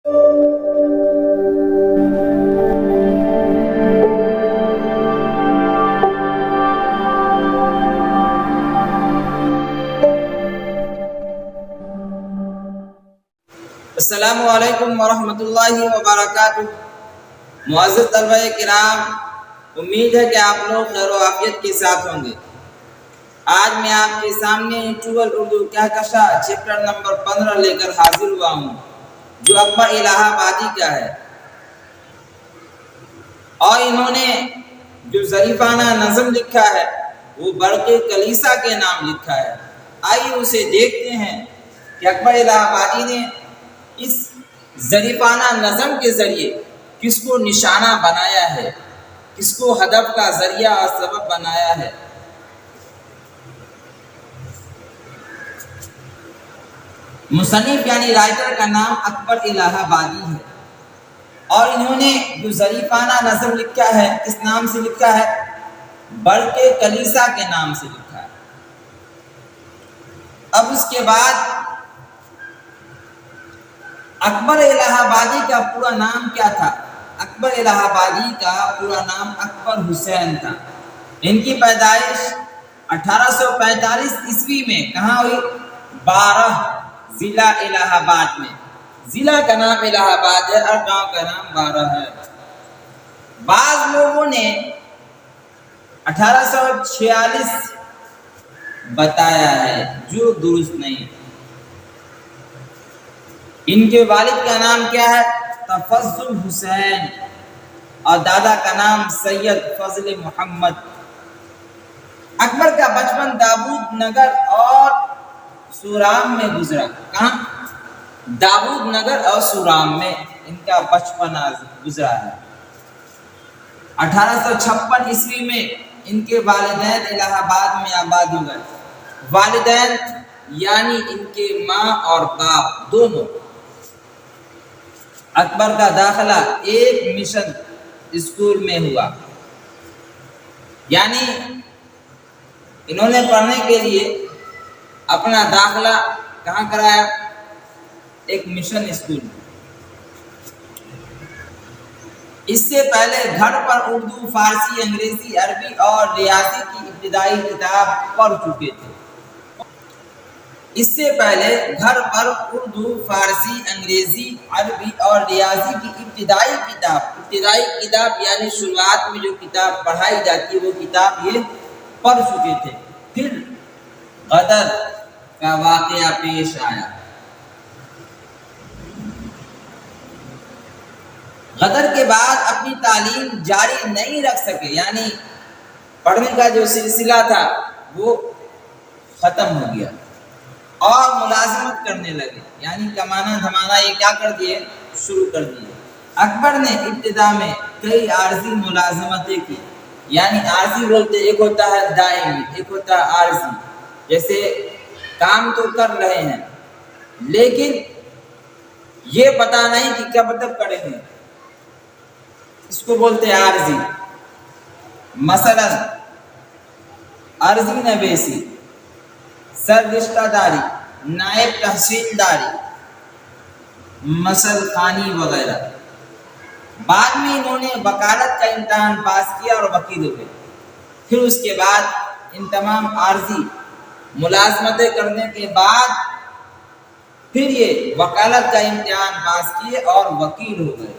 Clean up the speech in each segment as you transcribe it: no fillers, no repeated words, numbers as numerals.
السلام علیکم ورحمۃ اللہ وبرکاتہ۔ معزز طلبہ کرام، امید ہے کہ آپ لوگ خیر و عافیت کے ساتھ ہوں گے۔ آج میں آپ کے سامنے ٹویل اردو کہکشاں چیپٹر نمبر 15 لے کر حاضر ہوا ہوں، جو اکبر الہ آبادی کا ہے، اور انہوں نے جو ظریفانہ نظم لکھا ہے وہ برق کلیسا کے نام لکھا ہے۔ آئیے اسے دیکھتے ہیں کہ اکبر الہ آبادی نے اس ظریفانہ نظم کے ذریعے کس کو نشانہ بنایا ہے، کس کو ہدف کا ذریعہ اور سبب بنایا ہے۔ مصنف یعنی رائٹر کا نام اکبر الہ آبادی ہے، اور انہوں نے جو ظریفانہ نظم لکھا ہے کس نام سے لکھا ہے؟ برق کلیسا کے نام سے لکھا ہے۔ اب اس کے بعد اکبر الہ آبادی کا پورا نام کیا تھا؟ اکبر الہ آبادی کا پورا نام اکبر حسین تھا۔ ان کی پیدائش 1845 عیسوی میں کہاں ہوئی؟ 12 ضلع الہ آباد میں۔ ضلع کا نام الہ آباد ہے اور گاؤں کا نام 12 ہے۔ بعض لوگوں نے 1846 بتایا ہے، جو درست نہیں۔ ان کے والد کا نام کیا ہے؟ تفضل حسین، اور دادا کا نام سید فضل محمد۔ اکبر کا بچپن داود نگر اور سورام میں گزرا۔ کہاں؟ داود نگر اور سورام میں ان کا بچپن گزرا ہے۔ 1856 عیسوی میں ان کے والدین الہ آباد میں آباد ہو گئے۔ والدین یعنی ان کے ماں اور باپ دونوں۔ اکبر کا داخلہ ایک مشن اسکول میں ہوا، یعنی انہوں نے پڑھنے کے لیے اپنا داخلہ کہاں کرایا؟ ایک مشن اسکول میں۔ اس سے پہلے گھر پر اردو، فارسی، انگریزی، عربی اور ریاضی کی ابتدائی کتاب پڑھ چکے تھے۔ اس سے پہلے گھر پر اردو، فارسی، انگریزی، عربی اور ریاضی کی ابتدائی کتاب یعنی شروعات میں جو کتاب پڑھائی جاتی ہے وہ کتاب یہ پڑھ چکے تھے۔ پھر غدر کا واقعہ پیش آیا۔ غدر کے بعد اپنی تعلیم جاری نہیں رکھ سکے، یعنی پڑھنے کا جو سلسلہ تھا وہ ختم ہو گیا، اور ملازمت کرنے لگے، یعنی کمانا دھمانا یہ کیا کر دیے؟ شروع کر دیے۔ اکبر نے ابتدا میں کئی عارضی ملازمتیں کی، یعنی عارضی بولتے ایک ہوتا ہے دائمی، ایک ہوتا ہے عارضی۔ جیسے کام تو کر رہے ہیں لیکن یہ پتہ نہیں کہ کب تک کریں گے، اس کو بولتے ہیں عارضی۔ مثلا عارضی نویسی، سررشتہ داری، نائب تحصیلداری، مسل خانی وغیرہ۔ بعد میں انہوں نے وکالت کا امتحان پاس کیا اور وکیل ہوئے۔ پھر اس کے بعد ان تمام عارضی ملازمتیں کرنے کے بعد پھر یہ وکالت کا امتحان پاس کیے اور وکیل ہو گئے۔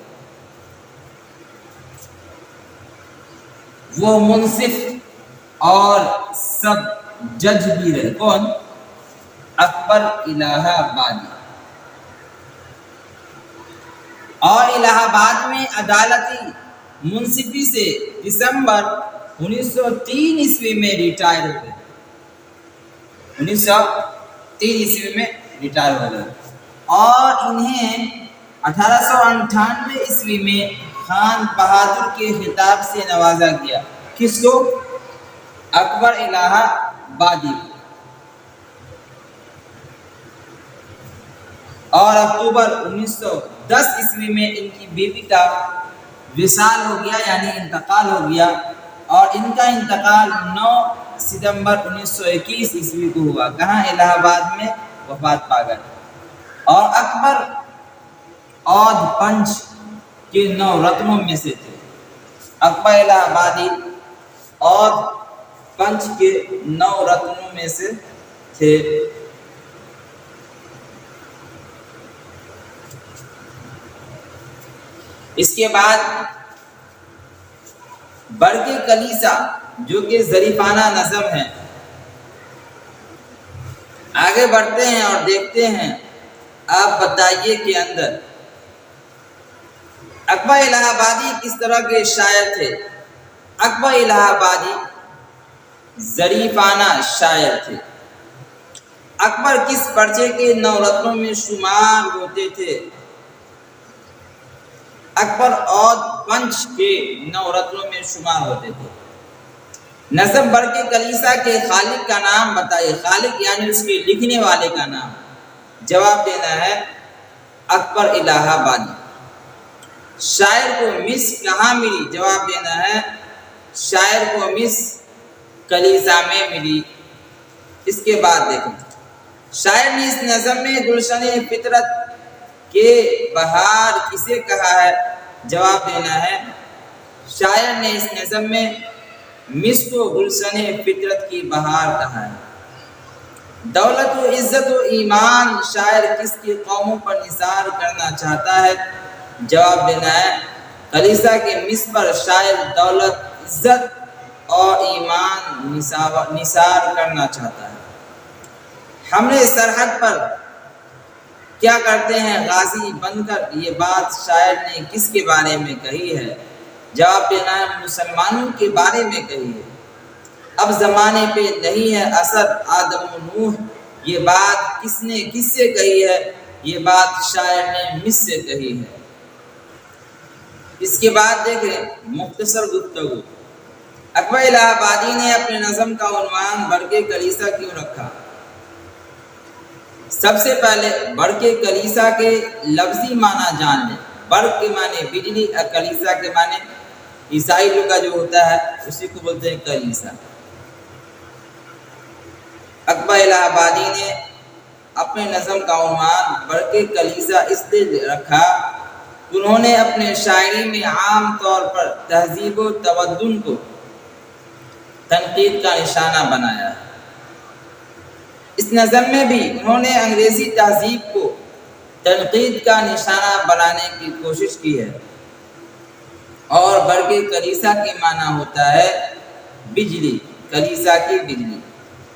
وہ منصف اور سب جج بھی رہے۔ کون؟ اکبر الہ آبادی۔ اور الہ آباد میں عدالتی منصفی سے دسمبر 1903 عیسوی میں ریٹائر ہو گئے۔ 1903 عیسوی میں ریٹائر ہو گئے، اور انہیں 1898 عیسوی میں خان بہادر کے خطاب سے نوازا گیا۔ کس کو؟ اکبر الہ آبادی۔ اور اکتوبر 1910 عیسوی میں ان کی بیوی کا وصال ہو گیا، یعنی انتقال ہو گیا، اور ان کا انتقال 9 ستمبر 1921 عیسوی کو ہوا۔ کہاں؟ الہ آباد میں وفات پا گئے۔ اور اکبر اودھ پنچ کے 9 رتنوں میں سے تھے۔ اکبر الہ آبادی اودھ پنچ کے 9 رتنوں میں سے تھے۔ اس کے بعد برق کلیسا جو کہ ظریفانہ نظم ہے، آگے بڑھتے ہیں اور دیکھتے ہیں آپ بتائیے کے اندر اکبر الہ آبادی کس طرح کے شاعر تھے۔ اکبر الہ آبادی ظریفانہ شاعر تھے۔ اکبر کس پرچے کے 9 رتنوں میں شمار ہوتے تھے؟ اکبر اودھ پنچ کے 9 رتنوں میں شمار ہوتے تھے۔ نظم برق کلیسا کے خالق کا نام بتائیے۔ خالق یعنی اس کے لکھنے والے کا نام۔ جواب دینا ہے اکبر الہ آبادی۔ شاعر کو مس کہاں ملی؟ جواب دینا ہے شاعر کو مس کلیسا میں ملی۔ اس کے بعد دیکھیں شاعر نے اس نظم میں گلشن فطرت کے بہار کسے کہا ہے؟ جواب دینا ہے شاعر نے اس نظم میں مس کو گلشن فطرت کی بہار کہا ہے۔ دولت و عزت و ایمان شاعر کس کی قوموں پر نثار کرنا چاہتا ہے؟ جواب دینا ہے کلیسا کے مس پر شاعر دولت، عزت اور ایمان نثار کرنا چاہتا ہے۔ حملے سرحد پر کیا کرتے ہیں غازی بن کر، یہ بات شاعر نے کس کے بارے میں کہی ہے؟ جواب دینا ہے مسلمانوں کے بارے میں کہی ہے۔ اب زمانے پہ نہیں ہے اثر آدم و نوح، یہ بات کس نے کس سے کہی ہے؟ یہ بات شاعر نے مس سے کہی ہے۔ اس کے بعد دیکھیں مختصر گفتگو۔ اکبر الہ آبادی نے اپنے نظم کا عنوان برق کلیسا کیوں رکھا؟ سب سے پہلے برق کلیسا کے لفظی معنی جان لیں۔ برق کے معنی بجلی اور کلیسا کے معنی عیسائی لوگ کا جو ہوتا ہے اسی کو بولتے ہیں کلیسا۔ اکبر الہ آبادی نے اپنے نظم کا عنوان برق کلیسا اس لیے رکھا، انہوں نے اپنے شاعری میں عام طور پر تہذیب و تمدن کو تنقید کا نشانہ بنایا ہے۔ اس نظم میں بھی انہوں نے انگریزی تہذیب کو تنقید کا نشانہ بنانے کی کوشش کی ہے۔ اور برق کلیسا کے معنی ہوتا ہے بجلی، کلیسا کی بجلی،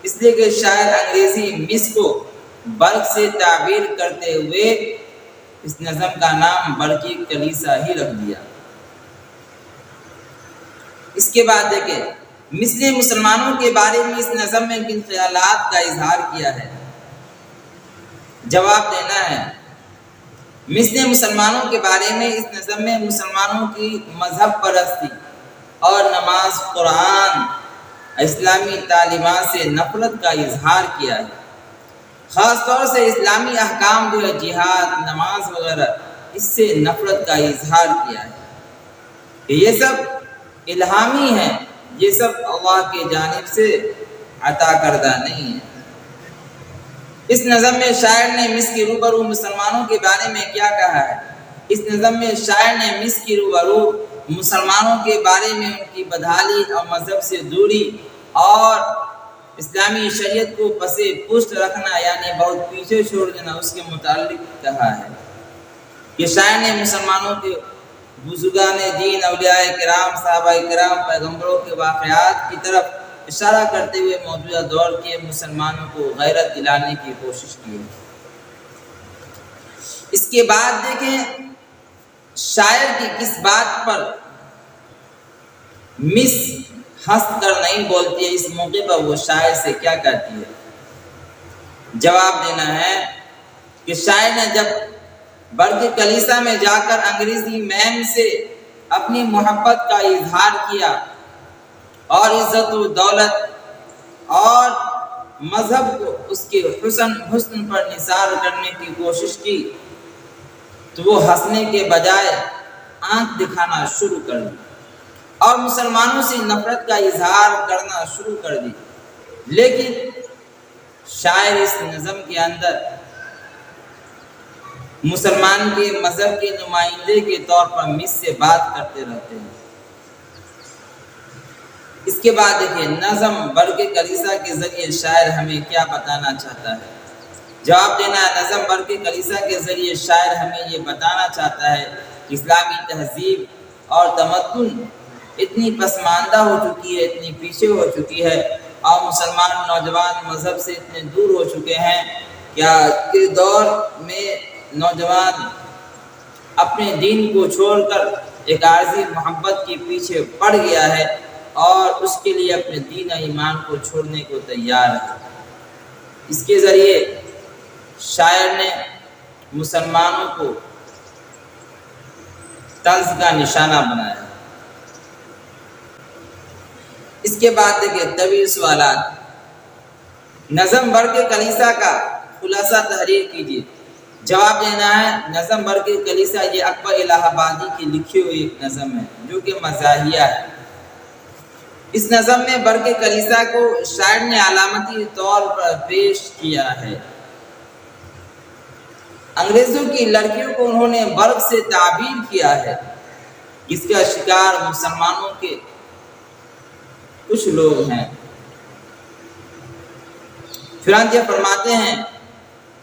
اس لیے کہ شاعر انگریزی مس کو برق سے تعبیر کرتے ہوئے اس نظم کا نام برق کلیسا ہی رکھ دیا۔ اس کے بعد دیکھیں مس نے مسلمانوں کے بارے میں اس نظم میں کن خیالات کا اظہار کیا ہے؟ جواب دینا ہے مس نے مسلمانوں کے بارے میں اس نظم میں مسلمانوں کی مذہب پرستی اور نماز، قرآن، اسلامی تعلیمات سے نفرت کا اظہار کیا ہے۔ خاص طور سے اسلامی احکام جو ہے جہاد، نماز وغیرہ، اس سے نفرت کا اظہار کیا ہے کہ یہ سب الہامی ہے، یہ سب اللہ کی جانب سے عطا کردہ نہیں ہے۔ اس نظم میں شاعر نے مس کے روبرو مسلمانوں کے بارے میں کیا کہا ہے؟ اس نظم میں شاعر نے مس کے روبرو مسلمانوں کے بارے میں ان کی بدحالی اور مذہب سے دوری اور اسلامی شریعت کو پس پشت رکھنا یعنی بہت پیچھے چھوڑ دینا اس کے متعلق کہا ہے کہ شاعر نے مسلمانوں کے بزرگان دین، اولیاء کرام، صحابہ کرام، پیغمبروں کے واقعات کی طرف اشارہ کرتے ہوئے موجودہ دور کے مسلمانوں کو غیرت دلانے کی کوشش کی ہے۔ اس کے بعد دیکھیں شاعر کی کس بات پر مس ہنس کر نہیں بولتی ہے، اس موقع پر وہ شاعر سے کیا کہتی ہے؟ جواب دینا ہے کہ شاعر نے جب برق کلیسا میں جا کر انگریزی میم سے اپنی محبت کا اظہار کیا اور عزت و دولت اور مذہب کو اس کے حسن پر نثار کرنے کی کوشش کی تو وہ ہنسنے کے بجائے آنکھ دکھانا شروع کر دی اور مسلمانوں سے نفرت کا اظہار کرنا شروع کر دی۔ لیکن شاعر اس نظم کے اندر مسلمان کے مذہب کے نمائندے کے طور پر مس سے بات کرتے رہتے ہیں۔ اس کے بعد دیکھیے نظم برق کلیسا کے ذریعے شاعر ہمیں کیا بتانا چاہتا ہے۔ جواب دینا ہے، نظم برق کلیسا کے ذریعے شاعر ہمیں یہ بتانا چاہتا ہے کہ اسلامی تہذیب اور تمدن اتنی پسماندہ ہو چکی ہے، اتنی پیچھے ہو چکی ہے، اور مسلمان نوجوان مذہب سے اتنے دور ہو چکے ہیں کہ آج کے دور میں نوجوان اپنے دین کو چھوڑ کر ایک عارضی محبت کے پیچھے پڑ گیا ہے اور اس کے لیے اپنے دین و ایمان کو چھوڑنے کو تیار ہے۔ اس کے ذریعے شاعر نے مسلمانوں کو طنز کا نشانہ بنایا۔ اس کے بعد دیکھیں طویل سوالات۔ نظم برق کلیسا کا خلاصہ تحریر کیجیے۔ جواب دینا ہے، نظم برق کلیسا یہ اکبر الہ آبادی کی لکھی ہوئی ایک نظم ہے جو کہ مزاحیہ ہے۔ اس نظم میں برق کلیسا کو شاعر نے علامتی طور پر پیش کیا ہے۔ انگریزوں کی لڑکیوں کو انہوں نے برق سے تعبیر کیا ہے، جس کا شکار مسلمانوں کے کچھ لوگ ہیں۔ چنانچہ فرماتے ہیں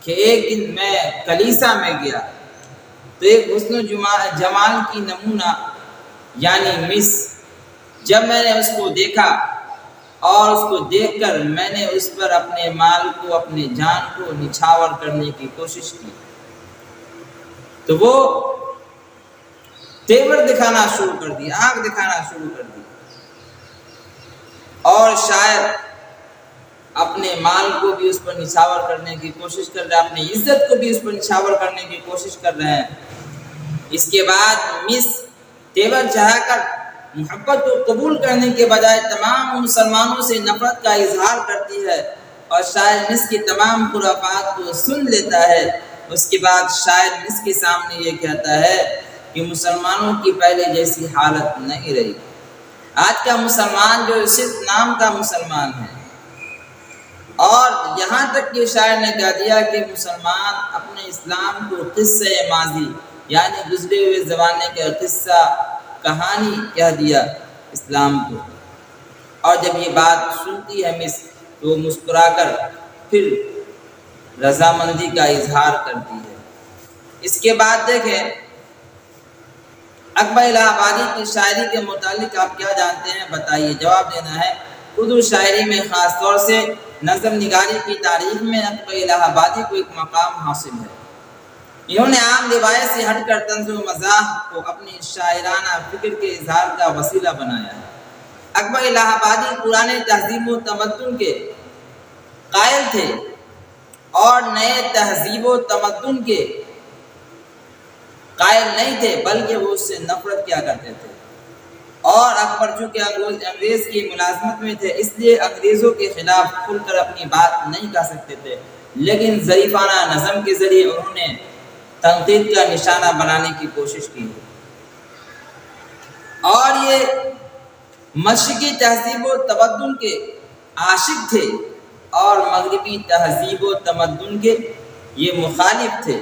کہ ایک دن میں کلیسا میں گیا تو ایک حسن و جمال کی نمونہ یعنی مس، جب میں نے اس کو دیکھا اور اس کو دیکھ کر میں نے اس پر اپنے مال کو، اپنے جان کو نچھاور کرنے کی کوشش کی تو وہ تیور دکھانا شروع کر دی، آنکھ دکھانا شروع کر دی، اور شاعر اپنے مال کو بھی اس پر نچھاور کرنے کی کوشش کر رہے ہیں، اپنی عزت کو بھی اس پر نچھاور کرنے کی کوشش کر رہے ہیں۔ اس کے بعد مس تیور چاہ کر محبت کو قبول کرنے کے بجائے تمام مسلمانوں سے نفرت کا اظہار کرتی ہے، اور شاعر مس کی تمام خرافات کو سن لیتا ہے۔ اس کے بعد شاعر مس کے سامنے یہ کہتا ہے کہ مسلمانوں کی پہلے جیسی حالت نہیں رہی، آج کا مسلمان جو صرف نام کا مسلمان ہے، اور یہاں تک کہ شاعر نے کہہ دیا کہ مسلمان اپنے اسلام کو قصہ ماضی یعنی گزرے ہوئے زمانے کا قصہ کہانی کہہ دیا اسلام کو۔ اور جب یہ بات سنتی ہے مس تو وہ مسکرا کر پھر رضامندی کا اظہار کرتی ہے۔ اس کے بعد دیکھیں اکبر الہ آبادی کی شاعری کے متعلق آپ کیا جانتے ہیں بتائیے۔ جواب دینا ہے، اردو شاعری میں خاص طور سے نظم نگاری کی تاریخ میں اکبر الہ آبادی کو ایک مقام حاصل ہے۔ انہوں نے عام روایت سے ہٹ کر طنز و مزاح کو اپنی شاعرانہ فکر کے اظہار کا وسیلہ بنایا ہے۔ اکبر الہ آبادی پرانے تہذیب و تمدن کے قائل تھے اور نئے تہذیب و تمدن کے قائل نہیں تھے، بلکہ وہ اس سے نفرت کیا کرتے تھے۔ اور اکبر چونکہ انگریز کی ملازمت میں تھے، اس لیے انگریزوں کے خلاف کھل کر اپنی بات نہیں کہہ سکتے تھے، لیکن ظریفانہ نظم کے ذریعے انہوں نے تنقید کا نشانہ بنانے کی کوشش کی۔ اور یہ مشرقی تہذیب و تمدن کے عاشق تھے اور مغربی تہذیب و تمدن کے یہ مخالف تھے۔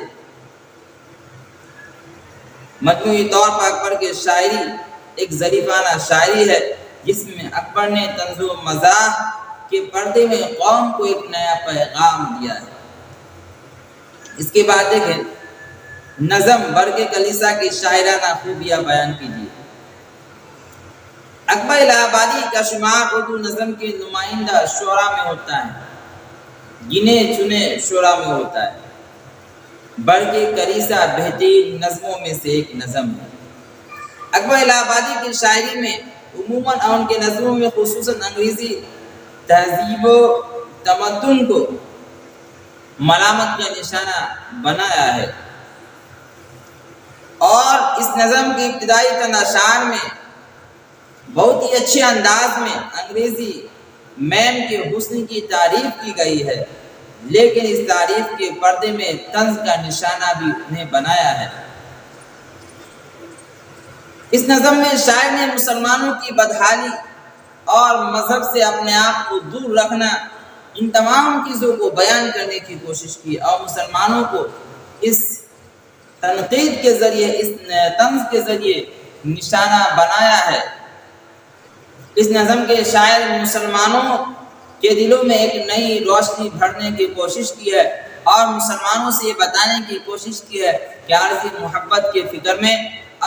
مجموعی طور پر اکبر کی شاعری ایک ظریفانہ شاعری ہے، جس میں اکبر نے طنز و مزاح کے پردے میں قوم کو ایک نیا پیغام دیا ہے۔ اس کے بعد دیکھیں نظم برق کلیسا کی شاعرانہ خوبیاں بیان کیجیے۔ اکبر الہ آبادی کا شمار اردو نظم کے نمائندہ شعراء میں ہوتا ہے، گنے چنے شعراء میں ہوتا ہے۔ برق کلیسا بہترین نظموں میں سے ایک نظم ہے۔ اکبر الہ آبادی کی شاعری میں عموماً اور ان کے نظموں میں خصوصاً انگریزی تہذیب و تمدن کو ملامت کا نشانہ بنایا ہے، اور اس نظم کی ابتدائی چند اشعار میں بہت ہی اچھے انداز میں انگریزی میم کے حسن کی تعریف کی گئی ہے، لیکن اس تعریف کے پردے میں طنز کا نشانہ بھی انہیں بنایا ہے۔ اس نظم میں شاعر نے مسلمانوں کی بدحالی اور مذہب سے اپنے آپ کو دور رکھنا، ان تمام چیزوں کو بیان کرنے کی کوشش کی، اور مسلمانوں کو اس تنقید کے ذریعے، اس طنز کے ذریعے نشانہ بنایا ہے۔ اس نظم کے شاعر مسلمانوں کے دلوں میں ایک نئی روشنی بھرنے کی کوشش کی ہے اور مسلمانوں سے یہ بتانے کی کوشش کی ہے کہ عارضی محبت کے فکر میں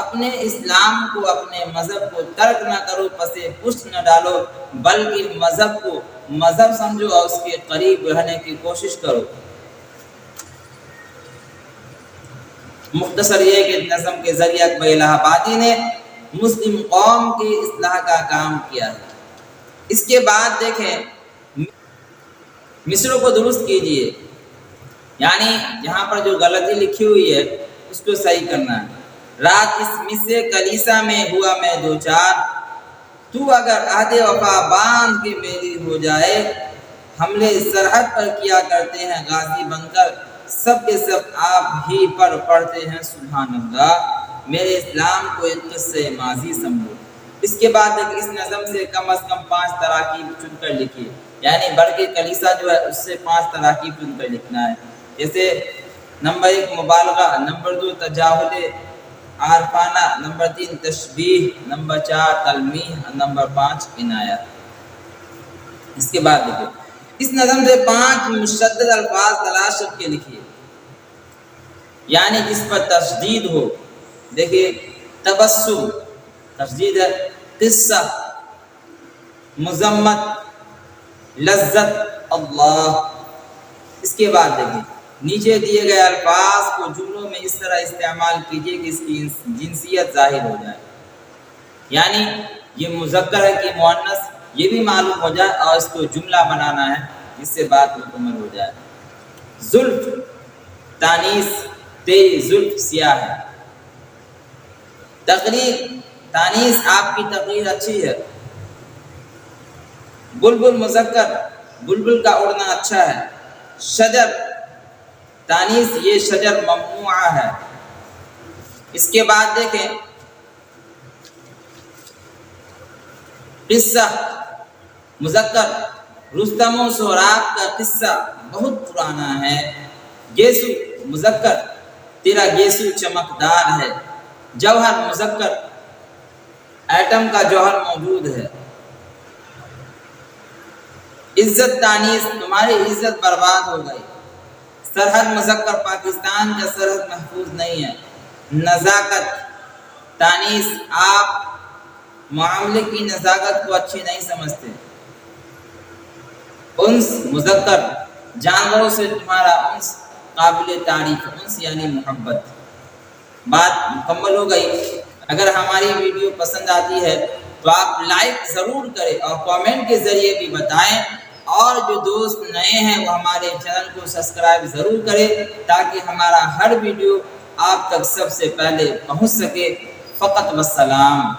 اپنے اسلام کو، اپنے مذہب کو ترک نہ کرو، پسے پشت نہ ڈالو، بلکہ مذہب کو مذہب سمجھو اور اس کے قریب رہنے کی کوشش کرو۔ مختصر یہ کہ نظم کے ذریعے اکبر الہ آبادی نے مسلم قوم کی اصلاح کا کام کیا ہے۔ اس کے بعد دیکھیں مصروں کو درست کیجئے، یعنی جہاں پر جو غلطی لکھی ہوئی ہے اس کو صحیح کرنا ہے۔ رات اس مصر کلیسا میں ہوا میں دو چار، تو اگر عہد وفا باندھ کے میری ہو جائے، حملے سرحد پر کیا کرتے ہیں غازی بن کر، سب کے سب آپ ہی پر پڑھتے ہیں سبحان اللہ، میرے اسلام کو ایک قصے ماضی سمجھو۔ اس کے بعد اس نظم سے کم از کم 5 تراکیب چن کر لکھیے، یعنی برقی کلیسا جو ہے اس سے 5 تراکیب چن کر لکھنا ہے۔ جیسے نمبر 1 مبالغہ، نمبر 2 تجاہل عارفانہ، نمبر 3 تشبیہ، نمبر 4 تلمیح، نمبر 5 عنایت۔ اس کے بعد دیکھیں اس نظم سے 5 مشدد الفاظ تلاش کر کے لکھیے، یعنی جس پر تشدید ہو۔ دیکھیے تبسم تشدید ہے، قصہ، مذمت، لذت، اللہ۔ اس کے بعد دیکھیے نیچے دیے گئے الفاظ کو جملوں میں اس طرح استعمال کیجئے کہ اس کی جنسیت ظاہر ہو جائے، یعنی یہ مذکر ہے کہ مؤنث یہ بھی معلوم ہو جائے اور اس کو جملہ بنانا ہے جس سے بات مکمل ہو جائے۔ زلف تانیث، تیری زلف سیاہ ہے۔ تقریر تانیث، آپ کی تقریر اچھی ہے۔ بلبل مذکر، بلبل کا اڑنا اچھا ہے۔ شجر تانیث، یہ شجر ممنوعہ ہے۔ اس کے بعد دیکھیں قصہ مذکر، رستم و سہراب کا قصہ بہت پرانا ہے۔ گیسو مذکر، تیرا گیسو چمکدار ہے۔ جوہر مذکر، ایٹم کا جوہر موجود ہے۔ عزت تانیث، تمہاری عزت برباد ہو گئی۔ سرحد مذکر، پاکستان کا سرحد محفوظ نہیں ہے۔ نزاکت تانیث، آپ معاملے کی نزاکت کو اچھی نہیں سمجھتے۔ انس مذکر، جانوروں سے تمہارا انس قابل تعریف، انس یعنی محبت۔ بات مکمل ہو گئی۔ اگر ہماری ویڈیو پسند آتی ہے تو آپ لائک ضرور کریں اور کامنٹ کے ذریعے بھی بتائیں، اور جو دوست نئے ہیں وہ ہمارے چینل کو سبسکرائب ضرور کریں تاکہ ہمارا ہر ویڈیو آپ تک سب سے پہلے پہنچ سکے۔ فقط والسلام۔